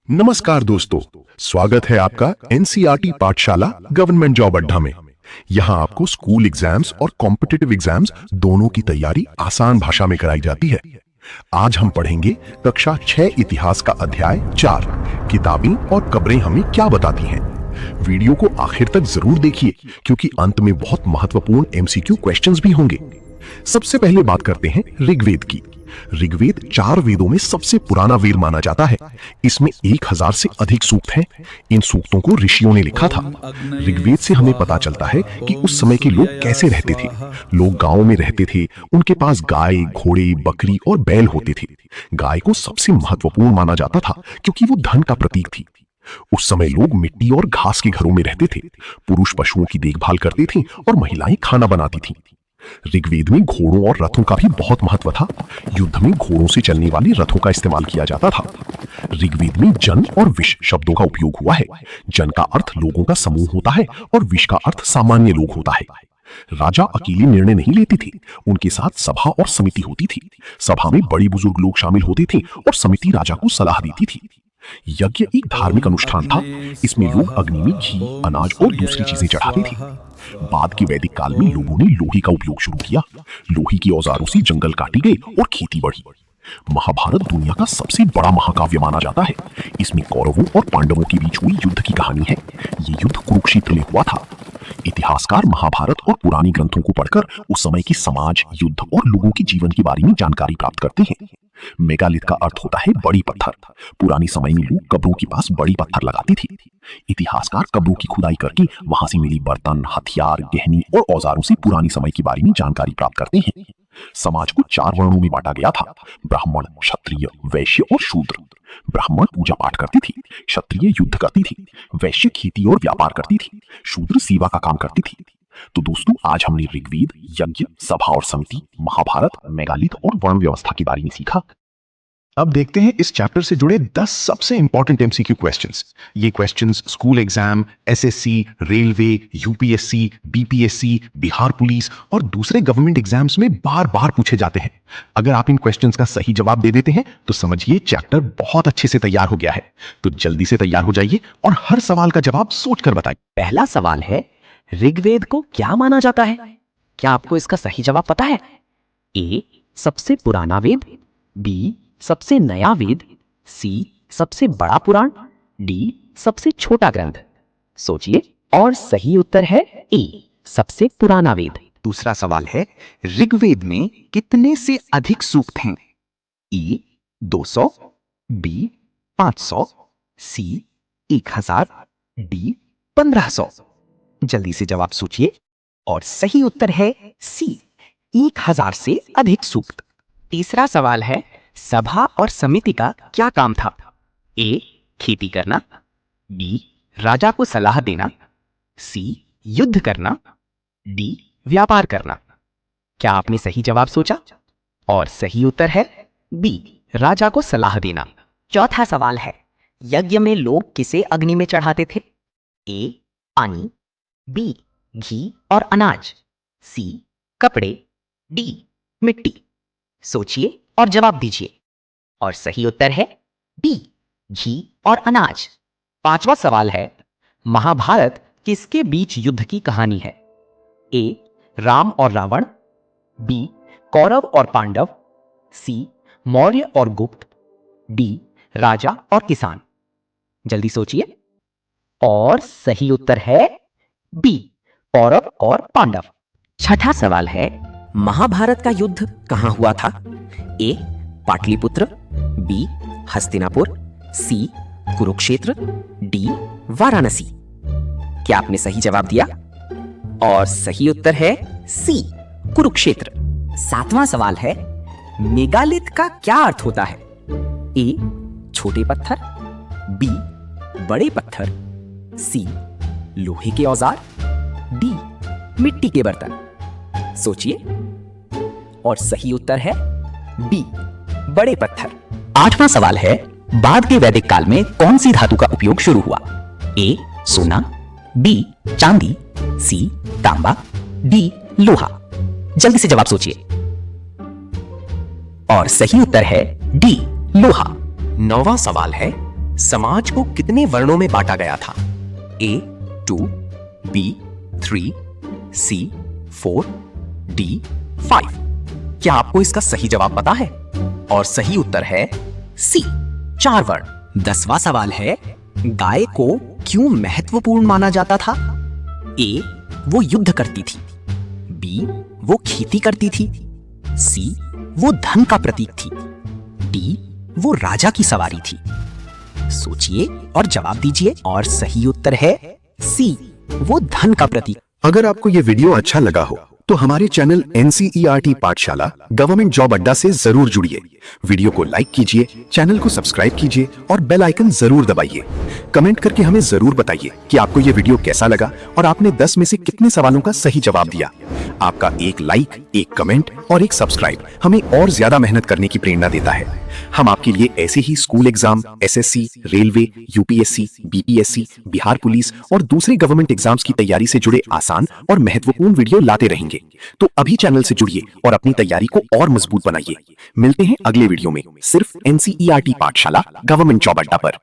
नमस्कार दोस्तों, स्वागत है आपका एनसीईआरटी पाठशाला गवर्नमेंट जॉब अड्डा में। यहाँ आपको स्कूल एग्जाम्स और कॉम्पिटिटिव एग्जाम्स दोनों की तैयारी आसान भाषा में कराई जाती है। आज हम पढ़ेंगे कक्षा 6 इतिहास का अध्याय 4, किताबें और कब्रें हमें क्या बताती हैं। वीडियो को आखिर तक जरूर देखिए क्योंकि अंत में बहुत महत्वपूर्ण एमसीक्यू क्वेश्चंस भी होंगे। सबसे पहले बात करते हैं ऋग्वेद की। ऋग्वेद 4 वेदों में सबसे पुराना वेद माना जाता है। इसमें 1000 से अधिक सूक्त हैं। इन सूक्तों को ऋषियों ने लिखा था। ऋग्वेद से हमें पता चलता है कि उस समय के लोग कैसे रहते थे। लोग गांवों में रहते थे। उनके पास गाय, घोड़े, बकरी और बैल होते थे। गाय को सबसे महत्वपूर्ण माना जाता था क्योंकि वो धन का प्रतीक थी। उस समय लोग मिट्टी और घास के घरों में रहते थे। पुरुष पशुओं की देखभाल करते थे और महिलाएं खाना बनाती थीं। ऋग्वेद में घोड़ों और रथों का भी बहुत महत्व था। युद्ध में घोड़ों से चलने वाले रथों का इस्तेमाल किया जाता था। ऋग्वेद में जन और विष शब्दों का उपयोग हुआ है। जन का अर्थ लोगों का समूह होता है और विष का अर्थ सामान्य लोग होता है। राजा अकेले निर्णय नहीं लेते थे, उनके साथ सभा और समिति होती थी। सभा में बड़े बुजुर्ग लोग शामिल होते थे और समिति राजा को सलाह देती थी। यज्ञ एक धार्मिक अनुष्ठान था। इसमें लोग अग्नि में घी, अनाज और दूसरी चीजें चढ़ाते थे। बाद के वैदिक काल में लोगों ने लोहे का उपयोग शुरू किया। लोहे के औजारों से जंगल काटे गए और खेती बढ़ी। महाभारत दुनिया का सबसे बड़ा महाकाव्य माना जाता है। इसमें कौरवों और पांडवों के बीच हुई युद्ध की कहानी है। ये युद्ध कुरुक्षेत्र में हुआ था। इतिहासकार महाभारत और पुरानी ग्रंथों को पढ़कर उस समय की समाज, युद्ध और लोगों के जीवन के बारे में जानकारी प्राप्त करते हैं। मेगालिथ का अर्थ होता है बड़ी पत्थर। पुरानी समय में लोग कब्रों के पास बड़ी पत्थर लगाते थे। इतिहासकार कब्रों की खुदाई करके वहां से मिली बर्तन, हथियार, गहनी और औजारों से पुरानी समय के बारे में जानकारी प्राप्त करते हैं। समाज को 4 वर्णों में बांटा गया था: ब्राह्मण, क्षत्रिय, वैश्य और शूद्र। ब्राह्मण पूजा पाठ करती थी, क्षत्रिय युद्ध करती थी, वैश्य खेती और व्यापार करती थी, शूद्र सेवा का काम करती थी। तो दोस्तों, आज हमने ऋग्वेद, यज्ञ, सभा और समिति, महाभारत, मेगालिथ और वर्ण व्यवस्था के बारे में सीखा। अब देखते हैं इस चैप्टर से जुड़े 10 सबसे इंपॉर्टेंट एमसीक्यू क्वेश्चंस। ये questions school exam, SSC, railway, UPSC, BPSC, Bihar police और दूसरे गवर्नमेंट एग्जाम्स में बार बार पूछे जाते हैं। अगर आप इन क्वेश्चंस का सही जवाब दे देते हैं तो समझिए चैप्टर बहुत अच्छे से तैयार हो गया है। तो जल्दी से तैयार हो जाइए और हर सवाल का जवाब सोचकर बताइए। पहला सवाल है, ऋग्वेद को क्या माना जाता है? क्या आपको इसका सही जवाब पता है? ए, सबसे पुराना वेद, बी, सबसे नया वेद, सी, सबसे बड़ा पुराण, डी, सबसे छोटा ग्रंथ। सोचिए और सही उत्तर है ए, सबसे पुराना वेद। दूसरा सवाल है, ऋग्वेद में कितने से अधिक सूक्त हैं? ई 200, बी 500, सी 1000, डी 1500। जल्दी से जवाब सोचिए और सही उत्तर है सी, 1000 से अधिक सूक्त। तीसरा सवाल है, सभा और समिति का क्या काम था? ए, खेती करना, बी, राजा को सलाह देना, सी, युद्ध करना, डी, व्यापार करना। क्या आपने सही जवाब सोचा? और सही उत्तर है बी, राजा को सलाह देना। चौथा सवाल है, यज्ञ में लोग किसे अग्नि में चढ़ाते थे? ए, पानी, बी, घी और अनाज, सी, कपड़े, डी, मिट्टी। सोचिए और जवाब दीजिए और सही उत्तर है बी, घी और अनाज। पांचवा सवाल है, महाभारत किसके बीच युद्ध की कहानी है? ए, राम और रावण, बी, कौरव और पांडव, सी, मौर्य और गुप्त, डी, राजा और किसान। जल्दी सोचिए और सही उत्तर है बी, कौरव और पांडव। छठा सवाल है, महाभारत का युद्ध कहां हुआ था? ए, पाटलिपुत्र, बी, हस्तिनापुर, सी, कुरुक्षेत्र, डी, वाराणसी। क्या आपने सही जवाब दिया? और सही उत्तर है सी, कुरुक्षेत्र। सातवां सवाल है, मेगालिथ का क्या अर्थ होता है? ए, छोटे पत्थर, बी, बड़े पत्थर, सी, लोहे के औजार, डी, मिट्टी के बर्तन। सोचिए और सही उत्तर है बी, बड़े पत्थर। आठवां सवाल है, बाद के वैदिक काल में कौन सी धातु का उपयोग शुरू हुआ? ए, सोना, बी, चांदी, सी, तांबा, डी, लोहा। जल्दी से जवाब सोचिए और सही उत्तर है डी, लोहा। 9वां सवाल है, समाज को कितने वर्णों में बांटा गया था? A 2, B 3, C 4, D 5। क्या आपको इसका सही जवाब पता है? और सही उत्तर है C 4 वर्ण। 10वां सवाल है, गाय को क्यों महत्वपूर्ण माना जाता था? A, वो युद्ध करती थी। B, वो खेती करती थी। C, वो धन का प्रतीक थी। D, वो राजा की सवारी थी। सोचिए और जवाब दीजिए। और सही उत्तर है C, वो धन का प्रतीक। अगर आपको ये वीडियो अच्छा लगा हो तो हमारे चैनल एनसीईआरटी पाठशाला गवर्नमेंट जॉब अड्डा से जरूर जुड़िए। वीडियो को लाइक कीजिए, चैनल को सब्सक्राइब कीजिए और बेल आइकन जरूर दबाइए। कमेंट करके हमें जरूर बताइए कि आपको ये वीडियो कैसा लगा और आपने 10 में से कितने सवालों का सही जवाब दिया। आपका एक लाइक, एक कमेंट और एक सब्सक्राइब हमें और ज्यादा मेहनत करने की प्रेरणा देता है। हम आपके लिए ऐसे ही school exam, SSC, railway, UPSC, BPSC, Bihar police और दूसरे गवर्नमेंट एग्जाम्स की तैयारी से जुड़े आसान और महत्वपूर्ण वीडियो लाते रहेंगे। तो अभी चैनल से जुड़िए और अपनी तैयारी को और मजबूत बनाइए। मिलते हैं अगले वीडियो में सिर्फ एनसीईआरटी पाठशाला गवर्नमेंट जॉब अड्डा पर।